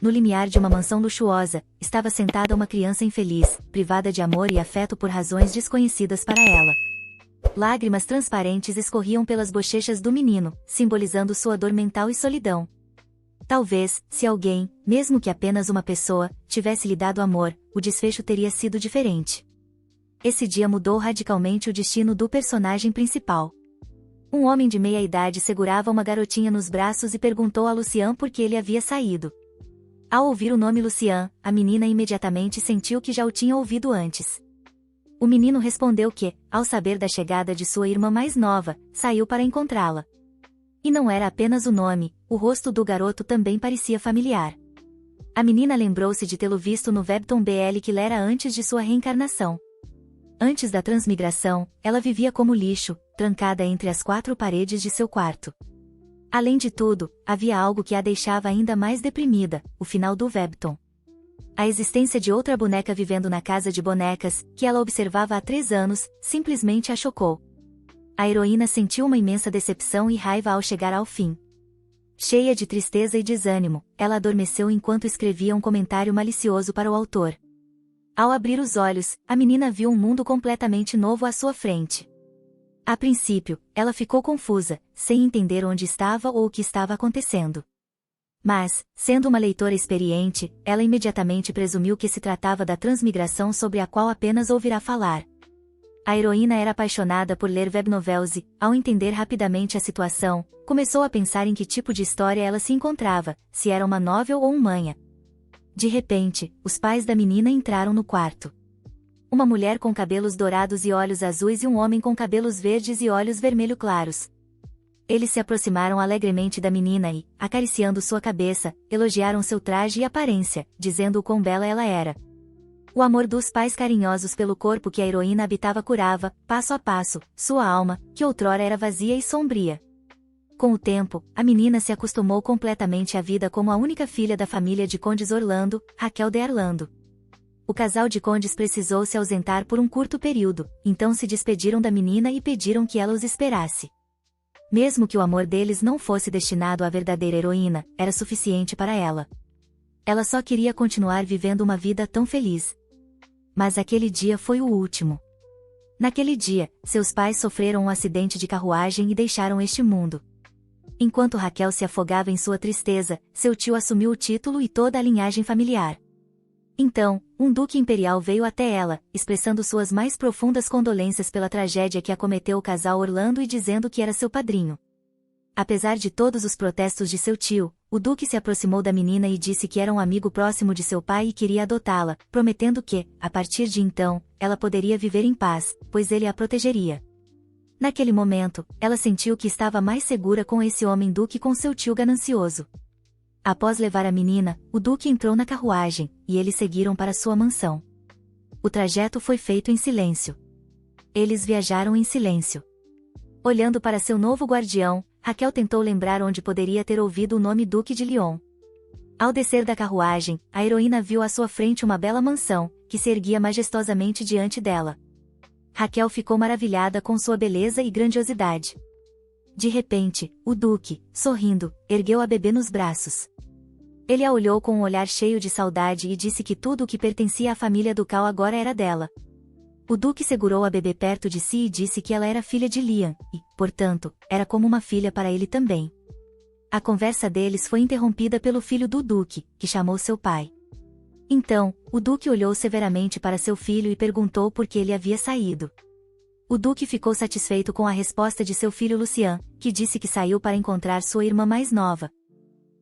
no limiar de uma mansão luxuosa, estava sentada uma criança infeliz, privada de amor e afeto por razões desconhecidas para ela. Lágrimas transparentes escorriam pelas bochechas do menino, simbolizando sua dor mental e solidão. Talvez, se alguém, mesmo que apenas uma pessoa, tivesse lhe dado amor, o desfecho teria sido diferente. Esse dia mudou radicalmente o destino do personagem principal. Um homem de meia-idade segurava uma garotinha nos braços e perguntou a Lucian por que ele havia saído. Ao ouvir o nome Lucian, a menina imediatamente sentiu que já o tinha ouvido antes. O menino respondeu que, ao saber da chegada de sua irmã mais nova, saiu para encontrá-la. E não era apenas o nome, o rosto do garoto também parecia familiar. A menina lembrou-se de tê-lo visto no Webtoon BL que lera antes de sua reencarnação. Antes da transmigração, ela vivia como lixo, trancada entre as 4 paredes de seu quarto. Além de tudo, havia algo que a deixava ainda mais deprimida, o final do Webtoon. A existência de outra boneca vivendo na casa de bonecas, que ela observava há 3 anos, simplesmente a chocou. A heroína sentiu uma imensa decepção e raiva ao chegar ao fim. Cheia de tristeza e desânimo, ela adormeceu enquanto escrevia um comentário malicioso para o autor. Ao abrir os olhos, a menina viu um mundo completamente novo à sua frente. A princípio, ela ficou confusa, sem entender onde estava ou o que estava acontecendo. Mas, sendo uma leitora experiente, ela imediatamente presumiu que se tratava da transmigração sobre a qual apenas ouvirá falar. A heroína era apaixonada por ler webnovels e, ao entender rapidamente a situação, começou a pensar em que tipo de história ela se encontrava, se era uma novel ou um manhwa. De repente, os pais da menina entraram no quarto. Uma mulher com cabelos dourados e olhos azuis e um homem com cabelos verdes e olhos vermelho claros. Eles se aproximaram alegremente da menina e, acariciando sua cabeça, elogiaram seu traje e aparência, dizendo o quão bela ela era. O amor dos pais carinhosos pelo corpo que a heroína habitava curava, passo a passo, sua alma, que outrora era vazia e sombria. Com o tempo, a menina se acostumou completamente à vida como a única filha da família de condes Orlando, Raquel de Orlando. O casal de condes precisou se ausentar por um curto período, então se despediram da menina e pediram que ela os esperasse. Mesmo que o amor deles não fosse destinado à verdadeira heroína, era suficiente para ela. Ela só queria continuar vivendo uma vida tão feliz. Mas aquele dia foi o último. Naquele dia, seus pais sofreram um acidente de carruagem e deixaram este mundo. Enquanto Raquel se afogava em sua tristeza, seu tio assumiu o título e toda a linhagem familiar. Então, um duque imperial veio até ela, expressando suas mais profundas condolências pela tragédia que acometeu o casal Orlando e dizendo que era seu padrinho. Apesar de todos os protestos de seu tio, o duque se aproximou da menina e disse que era um amigo próximo de seu pai e queria adotá-la, prometendo que, a partir de então, ela poderia viver em paz, pois ele a protegeria. Naquele momento, ela sentiu que estava mais segura com esse homem do que com seu tio ganancioso. Após levar a menina, o duque entrou na carruagem, e eles seguiram para sua mansão. O trajeto foi feito em silêncio. Eles viajaram em silêncio. Olhando para seu novo guardião, Raquel tentou lembrar onde poderia ter ouvido o nome Duque de Lyon. Ao descer da carruagem, a heroína viu à sua frente uma bela mansão, que se erguia majestosamente diante dela. Raquel ficou maravilhada com sua beleza e grandiosidade. De repente, o duque, sorrindo, ergueu a bebê nos braços. Ele a olhou com um olhar cheio de saudade e disse que tudo o que pertencia à família ducal agora era dela. O duque segurou a bebê perto de si e disse que ela era filha de Lian, e, portanto, era como uma filha para ele também. A conversa deles foi interrompida pelo filho do duque, que chamou seu pai. Então, o duque olhou severamente para seu filho e perguntou por que ele havia saído. O duque ficou satisfeito com a resposta de seu filho Lucian, que disse que saiu para encontrar sua irmã mais nova.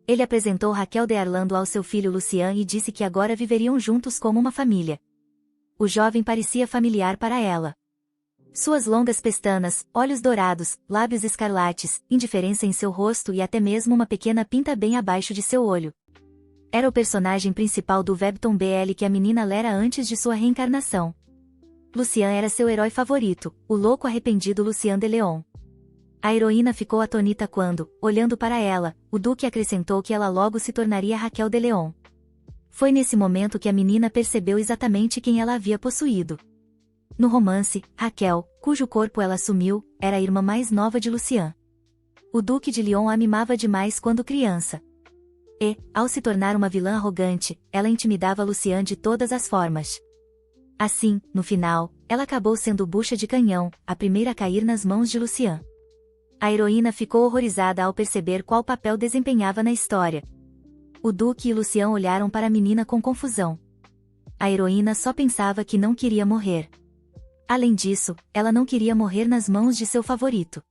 Ele apresentou Raquel de Orlando ao seu filho Lucian e disse que agora viveriam juntos como uma família. O jovem parecia familiar para ela. Suas longas pestanas, olhos dourados, lábios escarlates, indiferença em seu rosto e até mesmo uma pequena pinta bem abaixo de seu olho. Era o personagem principal do Webtoon BL que a menina lera antes de sua reencarnação. Lucian era seu herói favorito, o louco arrependido Lucien de Leon. A heroína ficou atonita quando, olhando para ela, o duque acrescentou que ela logo se tornaria Raquel de Leon. Foi nesse momento que a menina percebeu exatamente quem ela havia possuído. No romance, Raquel, cujo corpo ela assumiu, era a irmã mais nova de Lucian. O duque de Lyon a mimava demais quando criança. E, ao se tornar uma vilã arrogante, ela intimidava Lucien de todas as formas. Assim, no final, ela acabou sendo bucha de canhão, a primeira a cair nas mãos de Lucien. A heroína ficou horrorizada ao perceber qual papel desempenhava na história. O Duque e Lucien olharam para a menina com confusão. A heroína só pensava que não queria morrer. Além disso, ela não queria morrer nas mãos de seu favorito.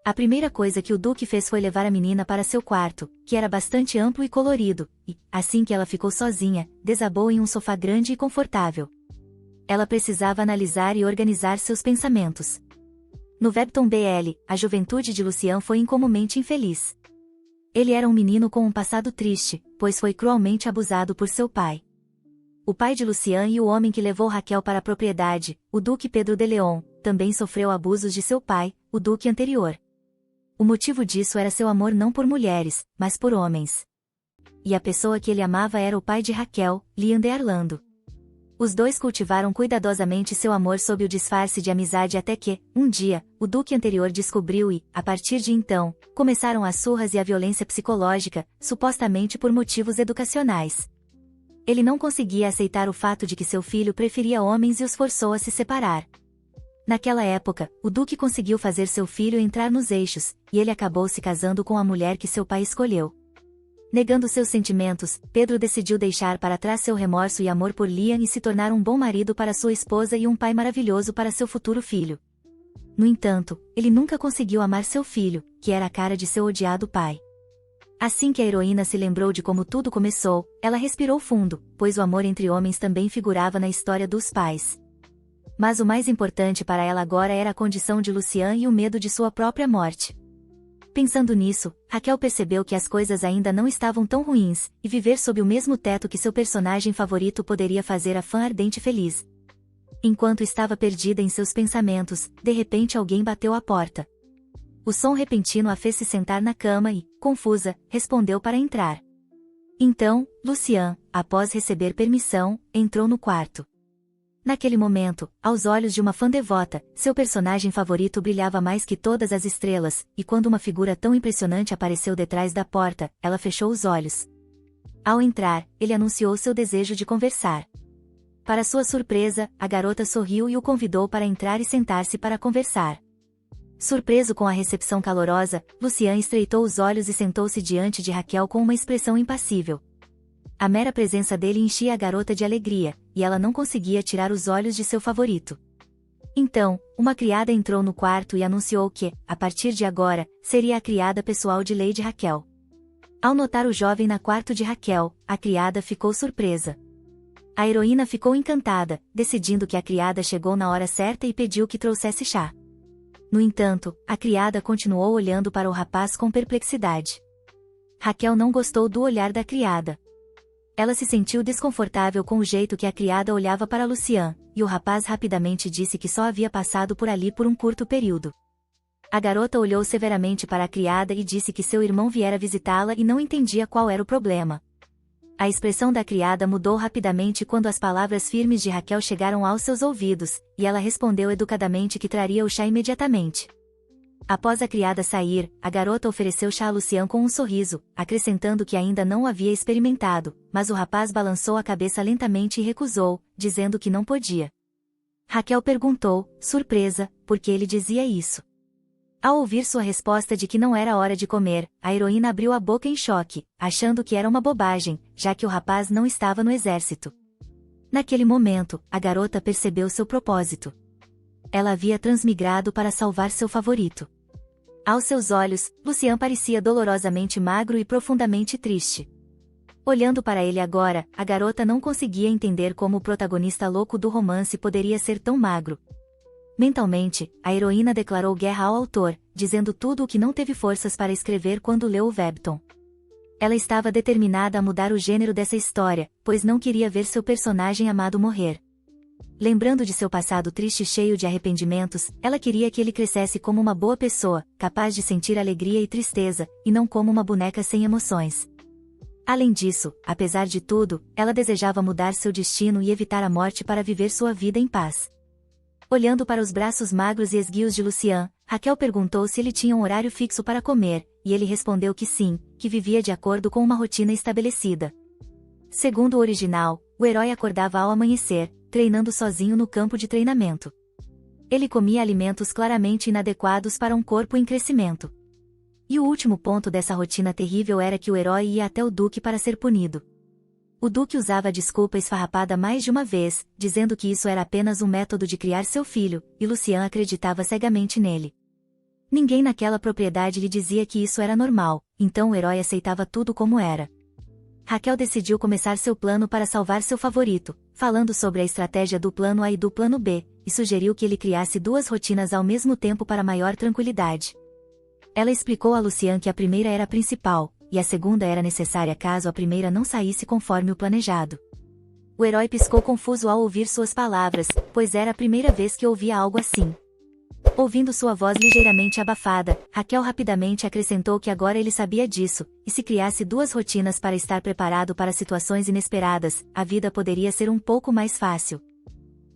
A primeira coisa que o Duque fez foi levar a menina para seu quarto, que era bastante amplo e colorido, e, assim que ela ficou sozinha, desabou em um sofá grande e confortável. Ela precisava analisar e organizar seus pensamentos. No Webtoon BL, a juventude de Lucien foi incomumente infeliz. Ele era um menino com um passado triste, pois foi cruelmente abusado por seu pai. O pai de Lucien e o homem que levou Raquel para a propriedade, o Duque Pedro de Leon, também sofreu abusos de seu pai, o Duque anterior. O motivo disso era seu amor não por mulheres, mas por homens. E a pessoa que ele amava era o pai de Raquel, Liam de Arlando. Os dois cultivaram cuidadosamente seu amor sob o disfarce de amizade até que, um dia, o Duque anterior descobriu e, a partir de então, começaram as surras e a violência psicológica, supostamente por motivos educacionais. Ele não conseguia aceitar o fato de que seu filho preferia homens e os forçou a se separar. Naquela época, o Duque conseguiu fazer seu filho entrar nos eixos, e ele acabou se casando com a mulher que seu pai escolheu. Negando seus sentimentos, Pedro decidiu deixar para trás seu remorso e amor por Liam e se tornar um bom marido para sua esposa e um pai maravilhoso para seu futuro filho. No entanto, ele nunca conseguiu amar seu filho, que era a cara de seu odiado pai. Assim que a heroína se lembrou de como tudo começou, ela respirou fundo, pois o amor entre homens também figurava na história dos pais. Mas o mais importante para ela agora era a condição de Lucien e o medo de sua própria morte. Pensando nisso, Raquel percebeu que as coisas ainda não estavam tão ruins, e viver sob o mesmo teto que seu personagem favorito poderia fazer a fã ardente feliz. Enquanto estava perdida em seus pensamentos, de repente alguém bateu à porta. O som repentino a fez se sentar na cama e, confusa, respondeu para entrar. Então, Lucien, após receber permissão, entrou no quarto. Naquele momento, aos olhos de uma fã devota, seu personagem favorito brilhava mais que todas as estrelas, e quando uma figura tão impressionante apareceu detrás da porta, ela fechou os olhos. Ao entrar, ele anunciou seu desejo de conversar. Para sua surpresa, a garota sorriu e o convidou para entrar e sentar-se para conversar. Surpreso com a recepção calorosa, Lucien estreitou os olhos e sentou-se diante de Raquel com uma expressão impassível. A mera presença dele enchia a garota de alegria, e ela não conseguia tirar os olhos de seu favorito. Então, uma criada entrou no quarto e anunciou que, a partir de agora, seria a criada pessoal de Lady Raquel. Ao notar o jovem no quarto de Raquel, a criada ficou surpresa. A heroína ficou encantada, decidindo que a criada chegou na hora certa e pediu que trouxesse chá. No entanto, a criada continuou olhando para o rapaz com perplexidade. Raquel não gostou do olhar da criada. Ela se sentiu desconfortável com o jeito que a criada olhava para Lucien, e o rapaz rapidamente disse que só havia passado por ali por um curto período. A garota olhou severamente para a criada e disse que seu irmão viera visitá-la e não entendia qual era o problema. A expressão da criada mudou rapidamente quando as palavras firmes de Raquel chegaram aos seus ouvidos, e ela respondeu educadamente que traria o chá imediatamente. Após a criada sair, a garota ofereceu chá a Lucien com um sorriso, acrescentando que ainda não o havia experimentado, mas o rapaz balançou a cabeça lentamente e recusou, dizendo que não podia. Raquel perguntou, surpresa, por que ele dizia isso. Ao ouvir sua resposta de que não era hora de comer, a heroína abriu a boca em choque, achando que era uma bobagem, já que o rapaz não estava no exército. Naquele momento, a garota percebeu seu propósito. Ela havia transmigrado para salvar seu favorito. Aos seus olhos, Lucien parecia dolorosamente magro e profundamente triste. Olhando para ele agora, a garota não conseguia entender como o protagonista louco do romance poderia ser tão magro. Mentalmente, a heroína declarou guerra ao autor, dizendo tudo o que não teve forças para escrever quando leu o webtoon. Ela estava determinada a mudar o gênero dessa história, pois não queria ver seu personagem amado morrer. Lembrando de seu passado triste e cheio de arrependimentos, ela queria que ele crescesse como uma boa pessoa, capaz de sentir alegria e tristeza, e não como uma boneca sem emoções. Além disso, apesar de tudo, ela desejava mudar seu destino e evitar a morte para viver sua vida em paz. Olhando para os braços magros e esguios de Lucien, Raquel perguntou se ele tinha um horário fixo para comer, e ele respondeu que sim, que vivia de acordo com uma rotina estabelecida. Segundo o original, o herói acordava ao amanhecer, treinando sozinho no campo de treinamento. Ele comia alimentos claramente inadequados para um corpo em crescimento. E o último ponto dessa rotina terrível era que o herói ia até o Duque para ser punido. O Duque usava a desculpa esfarrapada mais de uma vez, dizendo que isso era apenas um método de criar seu filho, e Lucien acreditava cegamente nele. Ninguém naquela propriedade lhe dizia que isso era normal, então o herói aceitava tudo como era. Raquel decidiu começar seu plano para salvar seu favorito, falando sobre a estratégia do plano A e do plano B, e sugeriu que ele criasse duas rotinas ao mesmo tempo para maior tranquilidade. Ela explicou a Lucien que a primeira era a principal, e a segunda era necessária caso a primeira não saísse conforme o planejado. O herói piscou confuso ao ouvir suas palavras, pois era a primeira vez que ouvia algo assim. Ouvindo sua voz ligeiramente abafada, Raquel rapidamente acrescentou que agora ele sabia disso, e se criasse duas rotinas para estar preparado para situações inesperadas, a vida poderia ser um pouco mais fácil.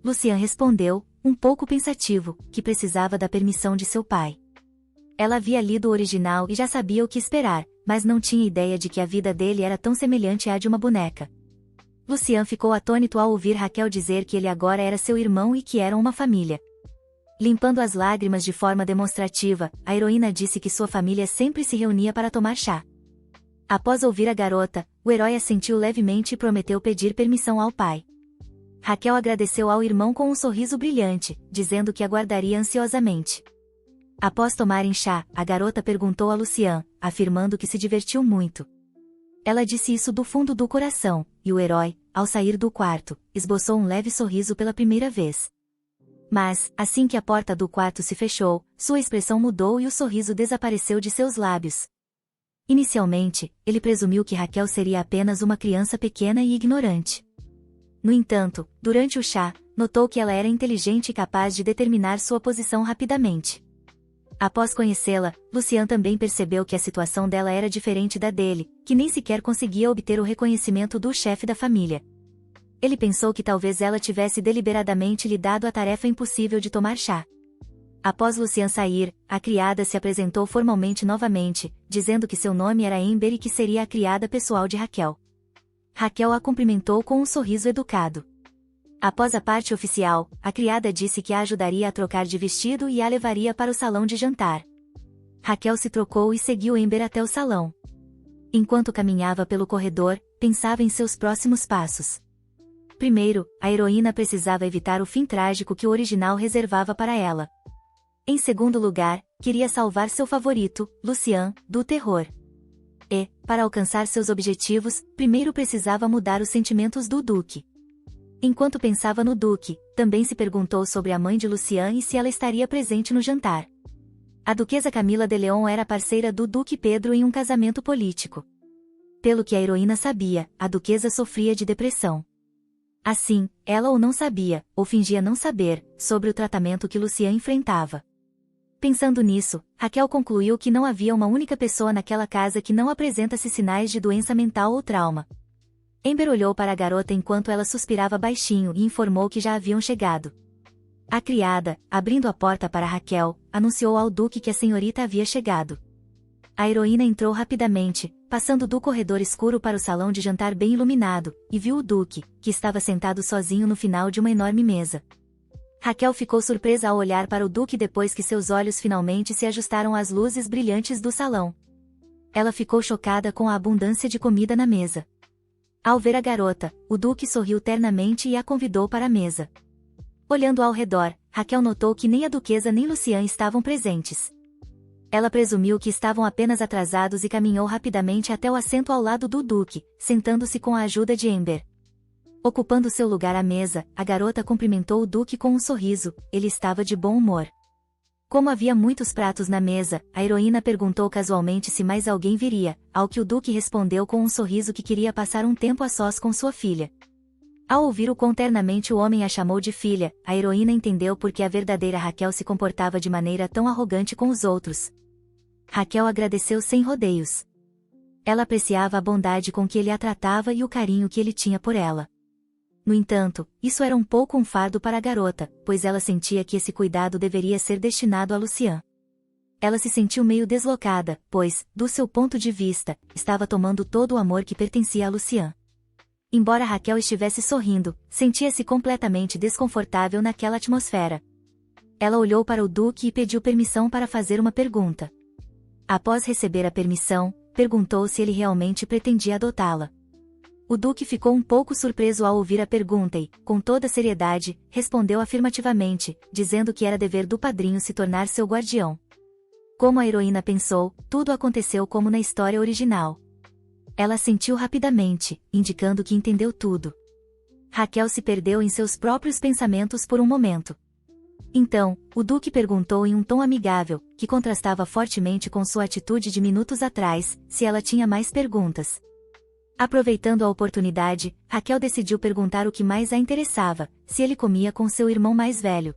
Lucien respondeu, um pouco pensativo, que precisava da permissão de seu pai. Ela havia lido o original e já sabia o que esperar, mas não tinha ideia de que a vida dele era tão semelhante à de uma boneca. Lucien ficou atônito ao ouvir Raquel dizer que ele agora era seu irmão e que eram uma família. Limpando as lágrimas de forma demonstrativa, a heroína disse que sua família sempre se reunia para tomar chá. Após ouvir a garota, o herói assentiu levemente e prometeu pedir permissão ao pai. Raquel agradeceu ao irmão com um sorriso brilhante, dizendo que aguardaria ansiosamente. Após tomarem chá, a garota perguntou a Lucien, afirmando que se divertiu muito. Ela disse isso do fundo do coração, e o herói, ao sair do quarto, esboçou um leve sorriso pela primeira vez. Mas, assim que a porta do quarto se fechou, sua expressão mudou e o sorriso desapareceu de seus lábios. Inicialmente, ele presumiu que Raquel seria apenas uma criança pequena e ignorante. No entanto, durante o chá, notou que ela era inteligente e capaz de determinar sua posição rapidamente. Após conhecê-la, Lucien também percebeu que a situação dela era diferente da dele, que nem sequer conseguia obter o reconhecimento do chefe da família. Ele pensou que talvez ela tivesse deliberadamente lhe dado a tarefa impossível de tomar chá. Após Lucien sair, a criada se apresentou formalmente novamente, dizendo que seu nome era Amber e que seria a criada pessoal de Raquel. Raquel a cumprimentou com um sorriso educado. Após a parte oficial, a criada disse que a ajudaria a trocar de vestido e a levaria para o salão de jantar. Raquel se trocou e seguiu Amber até o salão. Enquanto caminhava pelo corredor, pensava em seus próximos passos. Primeiro, a heroína precisava evitar o fim trágico que o original reservava para ela. Em segundo lugar, queria salvar seu favorito, Lucien, do terror. E, para alcançar seus objetivos, primeiro precisava mudar os sentimentos do Duque. Enquanto pensava no Duque, também se perguntou sobre a mãe de Lucien e se ela estaria presente no jantar. A duquesa Camila de Leon era parceira do Duque Pedro em um casamento político. Pelo que a heroína sabia, a duquesa sofria de depressão. Assim, ela ou não sabia, ou fingia não saber, sobre o tratamento que Lucien enfrentava. Pensando nisso, Raquel concluiu que não havia uma única pessoa naquela casa que não apresentasse sinais de doença mental ou trauma. Amber olhou para a garota enquanto ela suspirava baixinho e informou que já haviam chegado. A criada, abrindo a porta para Raquel, anunciou ao Duque que a senhorita havia chegado. A heroína entrou rapidamente, passando do corredor escuro para o salão de jantar bem iluminado, e viu o Duque, que estava sentado sozinho no final de uma enorme mesa. Raquel ficou surpresa ao olhar para o Duque depois que seus olhos finalmente se ajustaram às luzes brilhantes do salão. Ela ficou chocada com a abundância de comida na mesa. Ao ver a garota, o Duque sorriu ternamente e a convidou para a mesa. Olhando ao redor, Raquel notou que nem a duquesa nem Lucien estavam presentes. Ela presumiu que estavam apenas atrasados e caminhou rapidamente até o assento ao lado do Duque, sentando-se com a ajuda de Amber. Ocupando seu lugar à mesa, a garota cumprimentou o Duque com um sorriso, ele estava de bom humor. Como havia muitos pratos na mesa, a heroína perguntou casualmente se mais alguém viria, ao que o Duque respondeu com um sorriso que queria passar um tempo a sós com sua filha. Ao ouvir o quão ternamente o homem a chamou de filha, a heroína entendeu por que a verdadeira Raquel se comportava de maneira tão arrogante com os outros. Raquel agradeceu sem rodeios. Ela apreciava a bondade com que ele a tratava e o carinho que ele tinha por ela. No entanto, isso era um pouco um fardo para a garota, pois ela sentia que esse cuidado deveria ser destinado a Lucien. Ela se sentiu meio deslocada, pois, do seu ponto de vista, estava tomando todo o amor que pertencia a Lucian. Embora Raquel estivesse sorrindo, sentia-se completamente desconfortável naquela atmosfera. Ela olhou para o Duque e pediu permissão para fazer uma pergunta. Após receber a permissão, perguntou se ele realmente pretendia adotá-la. O Duque ficou um pouco surpreso ao ouvir a pergunta e, com toda seriedade, respondeu afirmativamente, dizendo que era dever do padrinho se tornar seu guardião. Como a heroína pensou, tudo aconteceu como na história original. Ela assentiu rapidamente, indicando que entendeu tudo. Raquel se perdeu em seus próprios pensamentos por um momento. Então, o Duque perguntou em um tom amigável, que contrastava fortemente com sua atitude de minutos atrás, se ela tinha mais perguntas. Aproveitando a oportunidade, Raquel decidiu perguntar o que mais a interessava, se ele comia com seu irmão mais velho.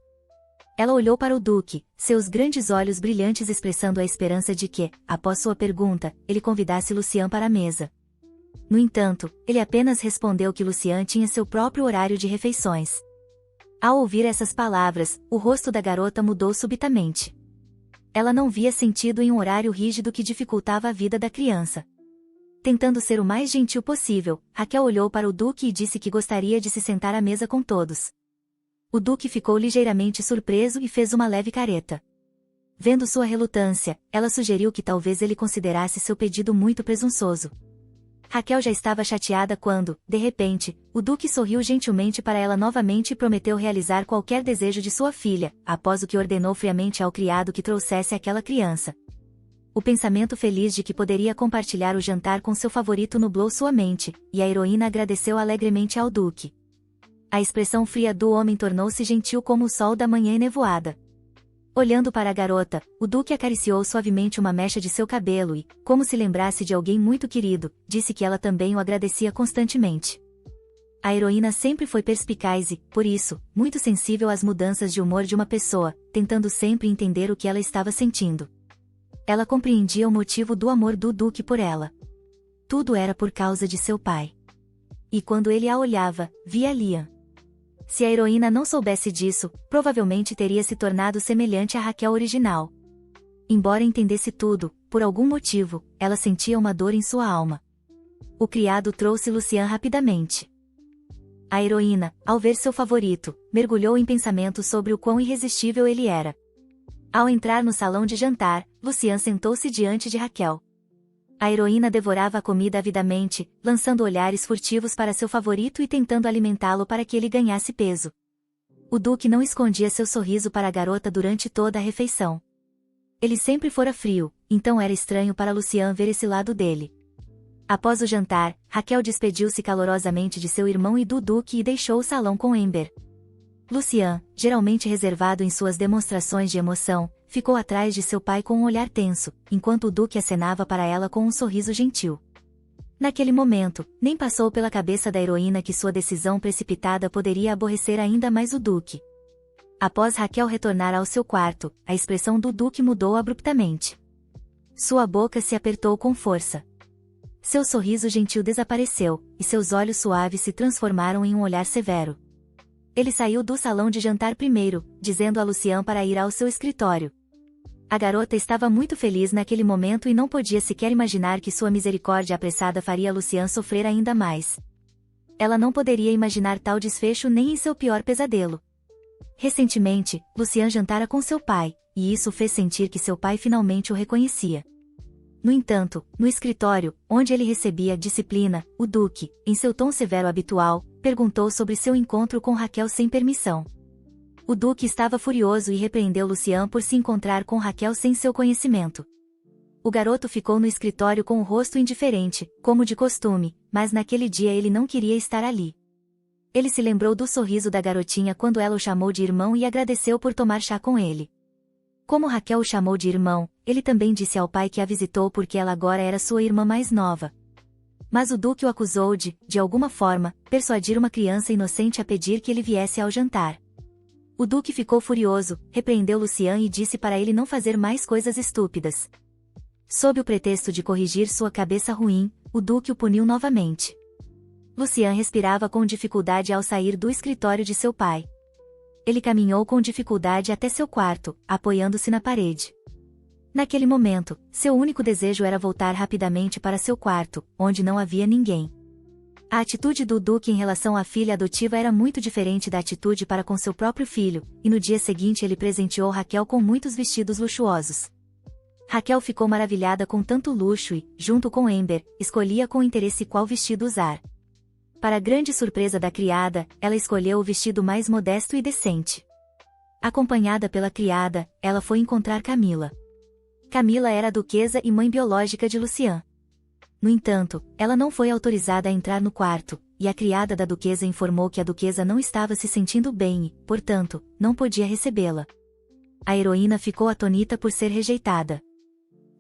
Ela olhou para o Duque, seus grandes olhos brilhantes expressando a esperança de que, após sua pergunta, ele convidasse Lucian para a mesa. No entanto, ele apenas respondeu que Lucian tinha seu próprio horário de refeições. Ao ouvir essas palavras, o rosto da garota mudou subitamente. Ela não via sentido em um horário rígido que dificultava a vida da criança. Tentando ser o mais gentil possível, Raquel olhou para o Duque e disse que gostaria de se sentar à mesa com todos. O Duque ficou ligeiramente surpreso e fez uma leve careta. Vendo sua relutância, ela sugeriu que talvez ele considerasse seu pedido muito presunçoso. Raquel já estava chateada quando, de repente, o Duque sorriu gentilmente para ela novamente e prometeu realizar qualquer desejo de sua filha, após o que ordenou friamente ao criado que trouxesse aquela criança. O pensamento feliz de que poderia compartilhar o jantar com seu favorito nublou sua mente, e a heroína agradeceu alegremente ao Duque. A expressão fria do homem tornou-se gentil como o sol da manhã enevoada. Olhando para a garota, o Duque acariciou suavemente uma mecha de seu cabelo e, como se lembrasse de alguém muito querido, disse que ela também o agradecia constantemente. A heroína sempre foi perspicaz e, por isso, muito sensível às mudanças de humor de uma pessoa, tentando sempre entender o que ela estava sentindo. Ela compreendia o motivo do amor do Duque por ela. Tudo era por causa de seu pai. E quando ele a olhava, via Liam. Se a heroína não soubesse disso, provavelmente teria se tornado semelhante à Raquel original. Embora entendesse tudo, por algum motivo, ela sentia uma dor em sua alma. O criado trouxe Lucian rapidamente. A heroína, ao ver seu favorito, mergulhou em pensamentos sobre o quão irresistível ele era. Ao entrar no salão de jantar, Lucian sentou-se diante de Raquel. A heroína devorava a comida avidamente, lançando olhares furtivos para seu favorito e tentando alimentá-lo para que ele ganhasse peso. O Duque não escondia seu sorriso para a garota durante toda a refeição. Ele sempre fora frio, então era estranho para Lucian ver esse lado dele. Após o jantar, Raquel despediu-se calorosamente de seu irmão e do Duque e deixou o salão com Amber. Lucian, geralmente reservado em suas demonstrações de emoção, ficou atrás de seu pai com um olhar tenso, enquanto o Duque acenava para ela com um sorriso gentil. Naquele momento, nem passou pela cabeça da heroína que sua decisão precipitada poderia aborrecer ainda mais o Duque. Após Raquel retornar ao seu quarto, a expressão do Duque mudou abruptamente. Sua boca se apertou com força. Seu sorriso gentil desapareceu, e seus olhos suaves se transformaram em um olhar severo. Ele saiu do salão de jantar primeiro, dizendo a Lucian para ir ao seu escritório. A garota estava muito feliz naquele momento e não podia sequer imaginar que sua misericórdia apressada faria Lucian sofrer ainda mais. Ela não poderia imaginar tal desfecho nem em seu pior pesadelo. Recentemente, Lucian jantara com seu pai, e isso fez sentir que seu pai finalmente o reconhecia. No entanto, no escritório, onde ele recebia disciplina, o Duque, em seu tom severo habitual, perguntou sobre seu encontro com Raquel sem permissão. O Duque estava furioso e repreendeu Lucian por se encontrar com Raquel sem seu conhecimento. O garoto ficou no escritório com o rosto indiferente, como de costume, mas naquele dia ele não queria estar ali. Ele se lembrou do sorriso da garotinha quando ela o chamou de irmão e agradeceu por tomar chá com ele. Como Raquel o chamou de irmão, ele também disse ao pai que a visitou porque ela agora era sua irmã mais nova. Mas o Duque o acusou de alguma forma, persuadir uma criança inocente a pedir que ele viesse ao jantar. O Duque ficou furioso, repreendeu Lucian e disse para ele não fazer mais coisas estúpidas. Sob o pretexto de corrigir sua cabeça ruim, o Duque o puniu novamente. Lucian respirava com dificuldade ao sair do escritório de seu pai. Ele caminhou com dificuldade até seu quarto, apoiando-se na parede. Naquele momento, seu único desejo era voltar rapidamente para seu quarto, onde não havia ninguém. A atitude do Duque em relação à filha adotiva era muito diferente da atitude para com seu próprio filho, e no dia seguinte ele presenteou Raquel com muitos vestidos luxuosos. Raquel ficou maravilhada com tanto luxo e, junto com Amber, escolhia com interesse qual vestido usar. Para grande surpresa da criada, ela escolheu o vestido mais modesto e decente. Acompanhada pela criada, ela foi encontrar Camila. Camila era a duquesa e mãe biológica de Lucian. No entanto, ela não foi autorizada a entrar no quarto, e a criada da duquesa informou que a duquesa não estava se sentindo bem e, portanto, não podia recebê-la. A heroína ficou atônita por ser rejeitada.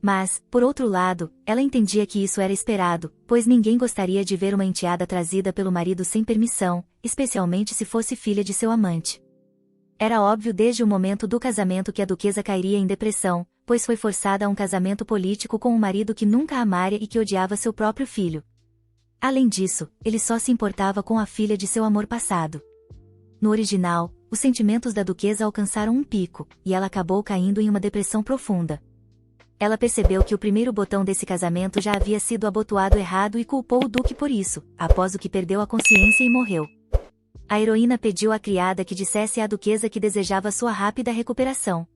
Mas, por outro lado, ela entendia que isso era esperado, pois ninguém gostaria de ver uma enteada trazida pelo marido sem permissão, especialmente se fosse filha de seu amante. Era óbvio desde o momento do casamento que a duquesa cairia em depressão, pois foi forçada a um casamento político com um marido que nunca a amara e que odiava seu próprio filho. Além disso, ele só se importava com a filha de seu amor passado. No original, os sentimentos da duquesa alcançaram um pico, e ela acabou caindo em uma depressão profunda. Ela percebeu que o primeiro botão desse casamento já havia sido abotoado errado e culpou o duque por isso, após o que perdeu a consciência e morreu. A heroína pediu à criada que dissesse à duquesa que desejava sua rápida recuperação.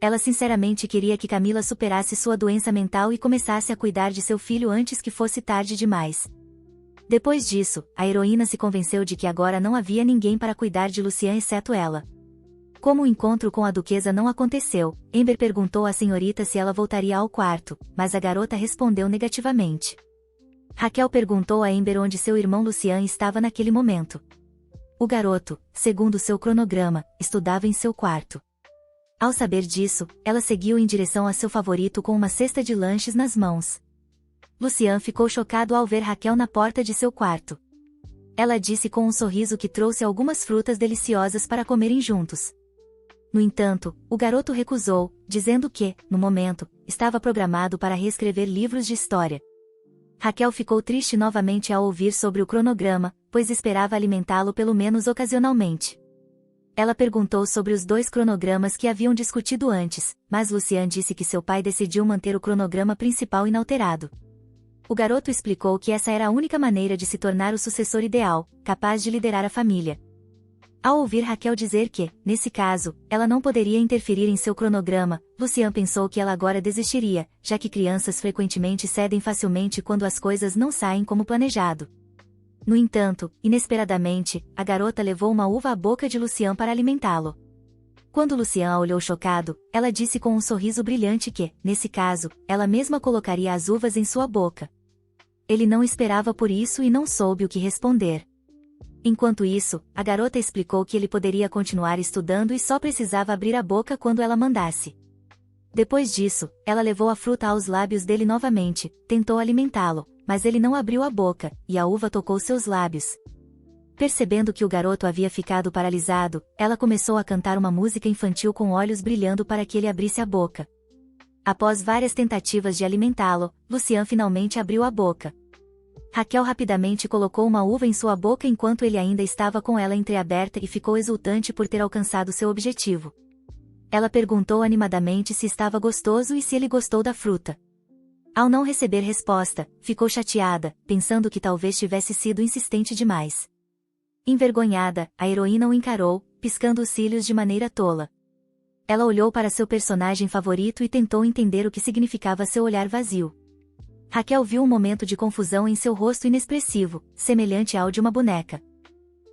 Ela sinceramente queria que Camila superasse sua doença mental e começasse a cuidar de seu filho antes que fosse tarde demais. Depois disso, a heroína se convenceu de que agora não havia ninguém para cuidar de Lucian exceto ela. Como o encontro com a duquesa não aconteceu, Amber perguntou à senhorita se ela voltaria ao quarto, mas a garota respondeu negativamente. Raquel perguntou a Amber onde seu irmão Lucian estava naquele momento. O garoto, segundo seu cronograma, estudava em seu quarto. Ao saber disso, ela seguiu em direção a seu favorito com uma cesta de lanches nas mãos. Lucian ficou chocado ao ver Raquel na porta de seu quarto. Ela disse com um sorriso que trouxe algumas frutas deliciosas para comerem juntos. No entanto, o garoto recusou, dizendo que, no momento, estava programado para reescrever livros de história. Raquel ficou triste novamente ao ouvir sobre o cronograma, pois esperava alimentá-lo pelo menos ocasionalmente. Ela perguntou sobre os 2 cronogramas que haviam discutido antes, mas Lucian disse que seu pai decidiu manter o cronograma principal inalterado. O garoto explicou que essa era a única maneira de se tornar o sucessor ideal, capaz de liderar a família. Ao ouvir Raquel dizer que, nesse caso, ela não poderia interferir em seu cronograma, Lucian pensou que ela agora desistiria, já que crianças frequentemente cedem facilmente quando as coisas não saem como planejado. No entanto, inesperadamente, a garota levou uma uva à boca de Lucian para alimentá-lo. Quando Lucian a olhou chocado, ela disse com um sorriso brilhante que, nesse caso, ela mesma colocaria as uvas em sua boca. Ele não esperava por isso e não soube o que responder. Enquanto isso, a garota explicou que ele poderia continuar estudando e só precisava abrir a boca quando ela mandasse. Depois disso, ela levou a fruta aos lábios dele novamente, tentou alimentá-lo, mas ele não abriu a boca, e a uva tocou seus lábios. Percebendo que o garoto havia ficado paralisado, ela começou a cantar uma música infantil com olhos brilhando para que ele abrisse a boca. Após várias tentativas de alimentá-lo, Lucian finalmente abriu a boca. Raquel rapidamente colocou uma uva em sua boca enquanto ele ainda estava com ela entreaberta e ficou exultante por ter alcançado seu objetivo. Ela perguntou animadamente se estava gostoso e se ele gostou da fruta. Ao não receber resposta, ficou chateada, pensando que talvez tivesse sido insistente demais. Envergonhada, a heroína o encarou, piscando os cílios de maneira tola. Ela olhou para seu personagem favorito e tentou entender o que significava seu olhar vazio. Raquel viu um momento de confusão em seu rosto inexpressivo, semelhante ao de uma boneca.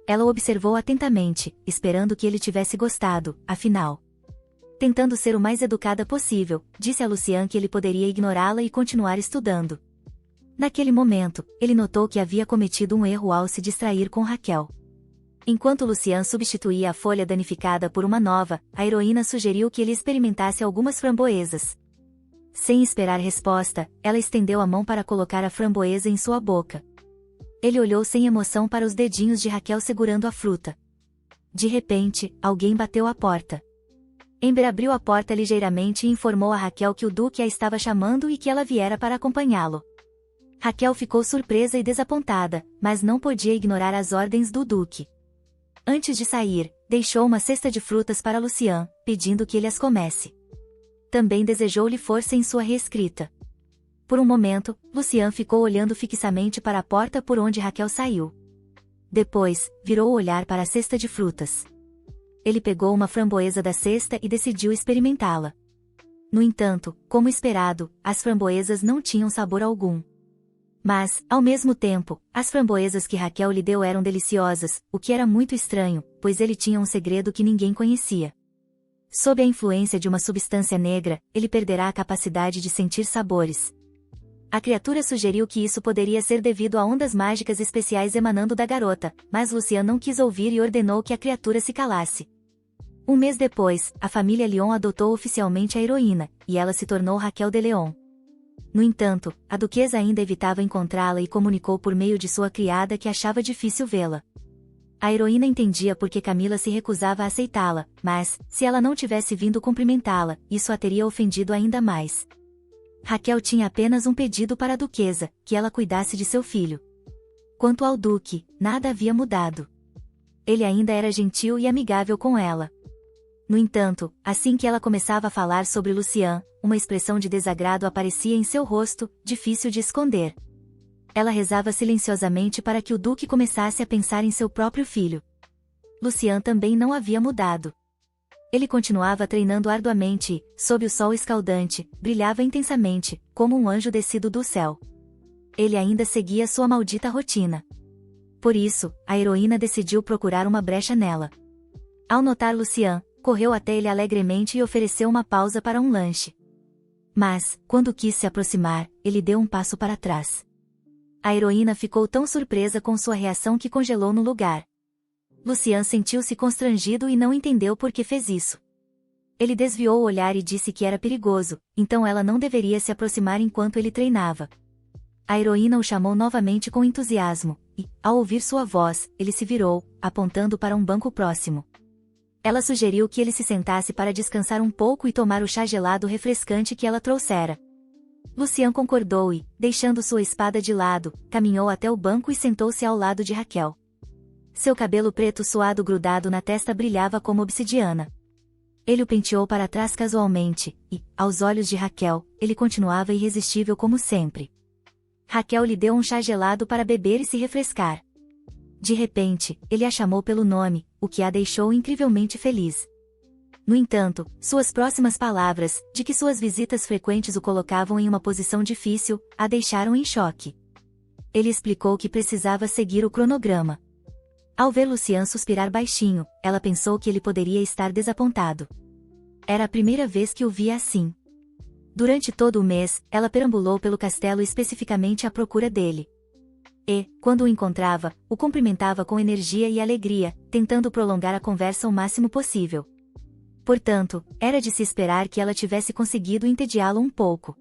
Ela o observou atentamente, esperando que ele tivesse gostado, afinal. Tentando ser o mais educada possível, disse a Lucian que ele poderia ignorá-la e continuar estudando. Naquele momento, ele notou que havia cometido um erro ao se distrair com Raquel. Enquanto Lucian substituía a folha danificada por uma nova, a heroína sugeriu que ele experimentasse algumas framboesas. Sem esperar resposta, ela estendeu a mão para colocar a framboesa em sua boca. Ele olhou sem emoção para os dedinhos de Raquel segurando a fruta. De repente, alguém bateu à porta. Amber abriu a porta ligeiramente e informou a Raquel que o Duque a estava chamando e que ela viera para acompanhá-lo. Raquel ficou surpresa e desapontada, mas não podia ignorar as ordens do Duque. Antes de sair, deixou uma cesta de frutas para Lucian, pedindo que ele as comesse. também desejou-lhe força em sua reescrita. Por um momento, Lucian ficou olhando fixamente para a porta por onde Raquel saiu. Depois, virou o olhar para a cesta de frutas. Ele pegou uma framboesa da cesta e decidiu experimentá-la. No entanto, como esperado, as framboesas não tinham sabor algum. Mas, ao mesmo tempo, as framboesas que Raquel lhe deu eram deliciosas, o que era muito estranho, pois ele tinha um segredo que ninguém conhecia. Sob a influência de uma substância negra, ele perderá a capacidade de sentir sabores. A criatura sugeriu que isso poderia ser devido a ondas mágicas especiais emanando da garota, mas Lucian não quis ouvir e ordenou que a criatura se calasse. Um mês depois, a família Lyon adotou oficialmente a heroína, e ela se tornou Raquel de Leon. No entanto, a duquesa ainda evitava encontrá-la e comunicou por meio de sua criada que achava difícil vê-la. A heroína entendia por que Camila se recusava a aceitá-la, mas, se ela não tivesse vindo cumprimentá-la, isso a teria ofendido ainda mais. Raquel tinha apenas um pedido para a duquesa, que ela cuidasse de seu filho. Quanto ao duque, nada havia mudado. Ele ainda era gentil e amigável com ela. No entanto, assim que ela começava a falar sobre Lucian, uma expressão de desagrado aparecia em seu rosto, difícil de esconder. Ela rezava silenciosamente para que o duque começasse a pensar em seu próprio filho. Lucian também não havia mudado. Ele continuava treinando arduamente e, sob o sol escaldante, brilhava intensamente, como um anjo descido do céu. Ele ainda seguia sua maldita rotina. Por isso, a heroína decidiu procurar uma brecha nela. Ao notar Lucian, correu até ele alegremente e ofereceu uma pausa para um lanche. Mas, quando quis se aproximar, ele deu um passo para trás. A heroína ficou tão surpresa com sua reação que congelou no lugar. Lucian sentiu-se constrangido e não entendeu por que fez isso. Ele desviou o olhar e disse que era perigoso, então ela não deveria se aproximar enquanto ele treinava. A heroína o chamou novamente com entusiasmo, e, ao ouvir sua voz, ele se virou, apontando para um banco próximo. Ela sugeriu que ele se sentasse para descansar um pouco e tomar o chá gelado refrescante que ela trouxera. Lucian concordou e, deixando sua espada de lado, caminhou até o banco e sentou-se ao lado de Raquel. Seu cabelo preto suado grudado na testa brilhava como obsidiana. Ele o penteou para trás casualmente, e, aos olhos de Raquel, ele continuava irresistível como sempre. Raquel lhe deu um chá gelado para beber e se refrescar. De repente, ele a chamou pelo nome, o que a deixou incrivelmente feliz. No entanto, suas próximas palavras, de que suas visitas frequentes o colocavam em uma posição difícil, a deixaram em choque. Ele explicou que precisava seguir o cronograma. Ao ver Lucian suspirar baixinho, ela pensou que ele poderia estar desapontado. Era a primeira vez que o via assim. Durante todo o mês, ela perambulou pelo castelo especificamente à procura dele. E, quando o encontrava, o cumprimentava com energia e alegria, tentando prolongar a conversa o máximo possível. Portanto, era de se esperar que ela tivesse conseguido entediá-lo um pouco.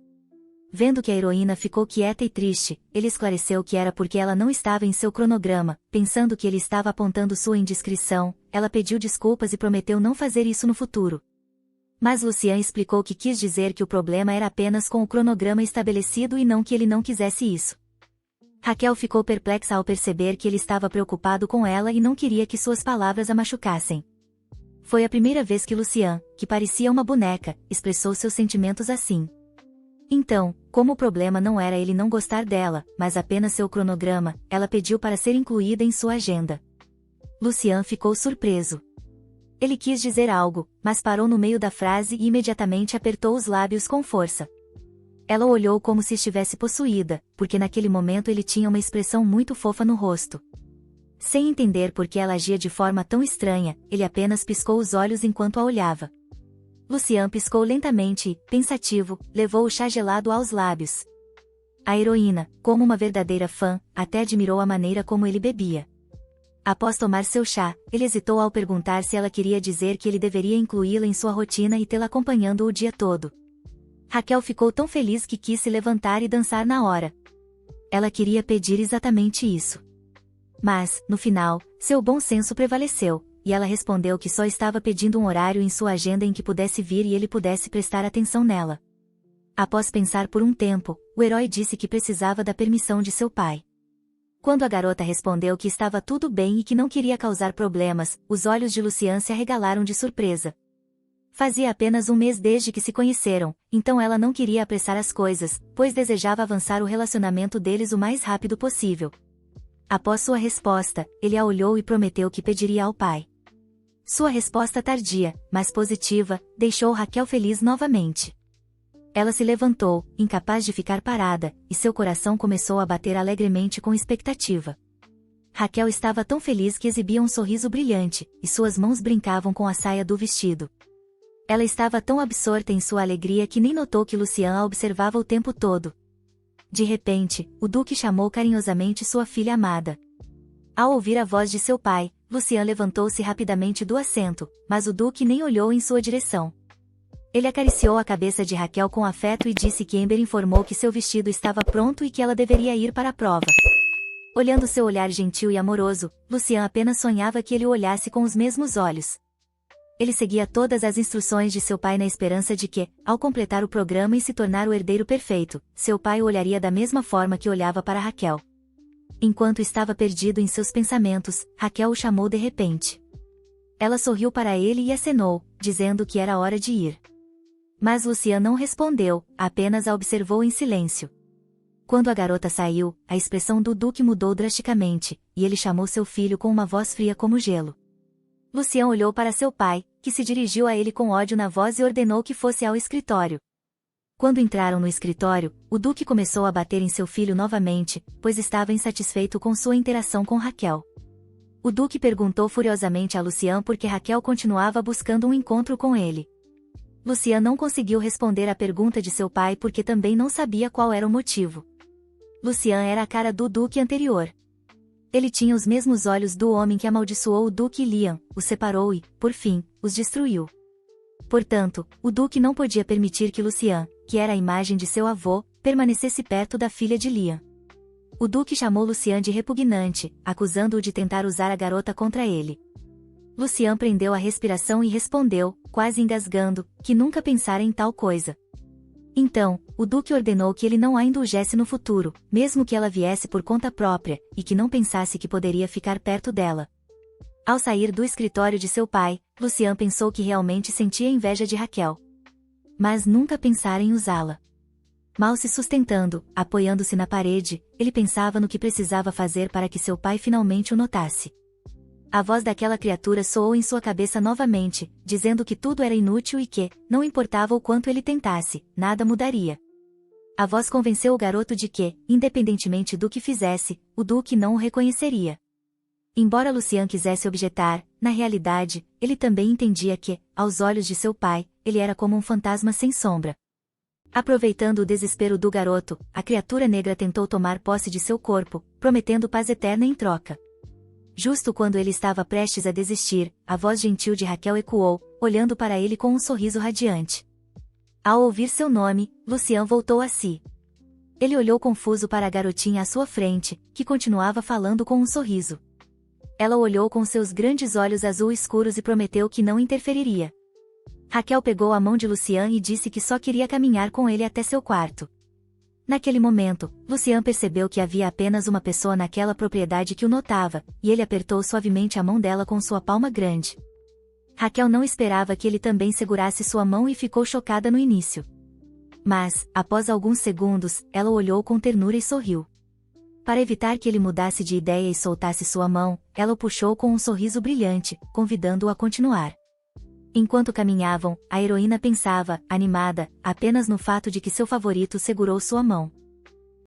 Vendo que a heroína ficou quieta e triste, ele esclareceu que era porque ela não estava em seu cronograma, pensando que ele estava apontando sua indiscrição. Ela pediu desculpas e prometeu não fazer isso no futuro. Mas Lucian explicou que quis dizer que o problema era apenas com o cronograma estabelecido e não que ele não quisesse isso. Raquel ficou perplexa ao perceber que ele estava preocupado com ela e não queria que suas palavras a machucassem. Foi a primeira vez que Lucian, que parecia uma boneca, expressou seus sentimentos assim. Então, como o problema não era ele não gostar dela, mas apenas seu cronograma, ela pediu para ser incluída em sua agenda. Lucian ficou surpreso. Ele quis dizer algo, mas parou no meio da frase e imediatamente apertou os lábios com força. Ela o olhou como se estivesse possuída, porque naquele momento ele tinha uma expressão muito fofa no rosto. Sem entender por que ela agia de forma tão estranha, ele apenas piscou os olhos enquanto a olhava. Lucian piscou lentamente e, pensativo, levou o chá gelado aos lábios. A heroína, como uma verdadeira fã, até admirou a maneira como ele bebia. Após tomar seu chá, ele hesitou ao perguntar se ela queria dizer que ele deveria incluí-la em sua rotina e tê-la acompanhando o dia todo. Raquel ficou tão feliz que quis se levantar e dançar na hora. Ela queria pedir exatamente isso. Mas, no final, seu bom senso prevaleceu, e ela respondeu que só estava pedindo um horário em sua agenda em que pudesse vir e ele pudesse prestar atenção nela. Após pensar por um tempo, o herói disse que precisava da permissão de seu pai. Quando a garota respondeu que estava tudo bem e que não queria causar problemas, os olhos de Lucian se arregalaram de surpresa. Fazia apenas um mês desde que se conheceram, então ela não queria apressar as coisas, pois desejava avançar o relacionamento deles o mais rápido possível. Após sua resposta, ele a olhou e prometeu que pediria ao pai. Sua resposta tardia, mas positiva, deixou Raquel feliz novamente. Ela se levantou, incapaz de ficar parada, e seu coração começou a bater alegremente com expectativa. Raquel estava tão feliz que exibia um sorriso brilhante, e suas mãos brincavam com a saia do vestido. Ela estava tão absorta em sua alegria que nem notou que Lucian a observava o tempo todo. De repente, o Duque chamou carinhosamente sua filha amada. Ao ouvir a voz de seu pai, Lucian levantou-se rapidamente do assento, mas o Duque nem olhou em sua direção. Ele acariciou a cabeça de Raquel com afeto e disse que Amber informou que seu vestido estava pronto e que ela deveria ir para a prova. Olhando seu olhar gentil e amoroso, Lucian apenas sonhava que ele o olhasse com os mesmos olhos. Ele seguia todas as instruções de seu pai na esperança de que, ao completar o programa e se tornar o herdeiro perfeito, seu pai o olharia da mesma forma que olhava para Raquel. Enquanto estava perdido em seus pensamentos, Raquel o chamou de repente. Ela sorriu para ele e acenou, dizendo que era hora de ir. Mas Lucian não respondeu, apenas a observou em silêncio. Quando a garota saiu, a expressão do Duque mudou drasticamente, e ele chamou seu filho com uma voz fria como gelo. Lucian olhou para seu pai, que se dirigiu a ele com ódio na voz e ordenou que fosse ao escritório. Quando entraram no escritório, o Duque começou a bater em seu filho novamente, pois estava insatisfeito com sua interação com Raquel. O Duque perguntou furiosamente a Lucian por que Raquel continuava buscando um encontro com ele. Lucian não conseguiu responder à pergunta de seu pai porque também não sabia qual era o motivo. Lucian era a cara do Duque anterior. Ele tinha os mesmos olhos do homem que amaldiçoou o Duque e Liam, os separou e, por fim, os destruiu. Portanto, o Duque não podia permitir que Lucian, que era a imagem de seu avô, permanecesse perto da filha de Liam. O Duque chamou Lucian de repugnante, acusando-o de tentar usar a garota contra ele. Lucian prendeu a respiração e respondeu, quase engasgando, que nunca pensara em tal coisa. Então, o Duque ordenou que ele não a indulgesse no futuro, mesmo que ela viesse por conta própria, e que não pensasse que poderia ficar perto dela. Ao sair do escritório de seu pai, Lucian pensou que realmente sentia inveja de Raquel. Mas nunca pensara em usá-la. Mal se sustentando, apoiando-se na parede, ele pensava no que precisava fazer para que seu pai finalmente o notasse. A voz daquela criatura soou em sua cabeça novamente, dizendo que tudo era inútil e que, não importava o quanto ele tentasse, nada mudaria. A voz convenceu o garoto de que, independentemente do que fizesse, o Duque não o reconheceria. Embora Lucian quisesse objetar, na realidade, ele também entendia que, aos olhos de seu pai, ele era como um fantasma sem sombra. Aproveitando o desespero do garoto, a criatura negra tentou tomar posse de seu corpo, prometendo paz eterna em troca. Justo quando ele estava prestes a desistir, a voz gentil de Raquel ecoou, olhando para ele com um sorriso radiante. Ao ouvir seu nome, Lucian voltou a si. Ele olhou confuso para a garotinha à sua frente, que continuava falando com um sorriso. Ela o olhou com seus grandes olhos azul escuros e prometeu que não interferiria. Raquel pegou a mão de Lucian e disse que só queria caminhar com ele até seu quarto. Naquele momento, Lucian percebeu que havia apenas uma pessoa naquela propriedade que o notava, e ele apertou suavemente a mão dela com sua palma grande. Raquel não esperava que ele também segurasse sua mão e ficou chocada no início. Mas, após alguns segundos, ela o olhou com ternura e sorriu. Para evitar que ele mudasse de ideia e soltasse sua mão, ela o puxou com um sorriso brilhante, convidando-o a continuar. Enquanto caminhavam, a heroína pensava, animada, apenas no fato de que seu favorito segurou sua mão.